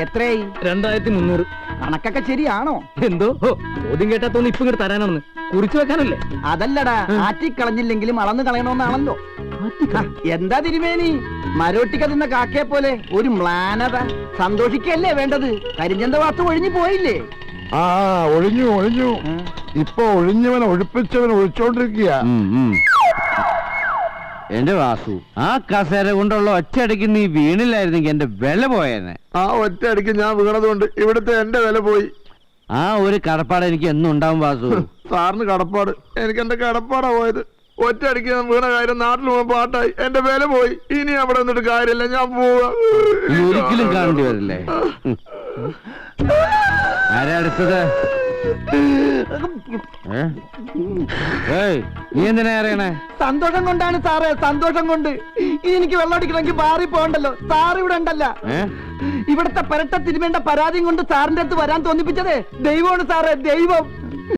എത്രയായി? 2300. കണക്കൊക്കെ ശരിയാണോ? എന്തോ ചോദ്യം കേട്ടാത്തോന്ന് ഇപ്പൊ ഇങ്ങോട്ട് തരാനാണെന്ന് കുറിച്ചു വെക്കാനല്ലേ? അതല്ലടാ, ആറ്റിക്കളഞ്ഞില്ലെങ്കിലും അളന്ന് കളയണമെന്നാണല്ലോ. എന്താ തിരുമേനി മരോട്ടിക്ക തിന്ന കാക്കയെ പോലെ ഒരു മ്ലാനത? സന്തോഷിക്കല്ലേ വേണ്ടത്? കരിഞ്ചന്ത വാർത്ത ഒഴിഞ്ഞു പോയില്ലേ? ആ ഒഴിഞ്ഞു ഒഴിഞ്ഞു. ഇപ്പൊ ഒഴിഞ്ഞവൻ ഒഴിപ്പിച്ചവൻ ഒഴിച്ചോണ്ടിരിക്കുക. എന്റെ വാസു, ആ കസേര കൊണ്ടുള്ള ഒറ്റയടിക്ക് നീ വീണില്ലായിരുന്നെങ്കിൽ എന്റെ വില പോയേനെ. ആ ഒറ്റയടിക്ക് ഞാൻ വീണതുകൊണ്ട് ഇവിടുത്തെ എന്റെ വില പോയി. ആ ഒരു കടപ്പാട് എനിക്ക് എന്നും ഉണ്ടാവും വാസു. സാറിന് കടപ്പാട്? എനിക്ക് എന്റെ കടപ്പാടാ പോയത്. ഒറ്റയടിക്ക് ഞാൻ വീണ കാര്യം നാട്ടിൽ പോകാൻ പാട്ടായി, എന്റെ വില പോയി. ഇനി അവിടെ നിന്നിട്ട് കാര്യമില്ല, ഞാൻ പോവാ. ഇനി ഒരിക്കലും കാണേണ്ടി വരില്ലേ? ആരാ അടുത്തത്? നീ എന്തിനാ അറിയണേ? സന്തോഷം കൊണ്ടാണ് സാറേ, സന്തോഷം കൊണ്ട്. ഇനി എനിക്ക് വെള്ളം അടിക്കണമെങ്കിൽ ബാറി പോകണ്ടല്ലോ. സാർ ഇവിടെ ഉണ്ടല്ല. ഇവിടുത്തെ പരട്ട തിരുമേണ്ട പരാതിയും കൊണ്ട് സാറിന്റെ അടുത്ത് വരാൻ തോന്നിപ്പിച്ചതേ ദൈവമാണ് സാറേ, ദൈവം.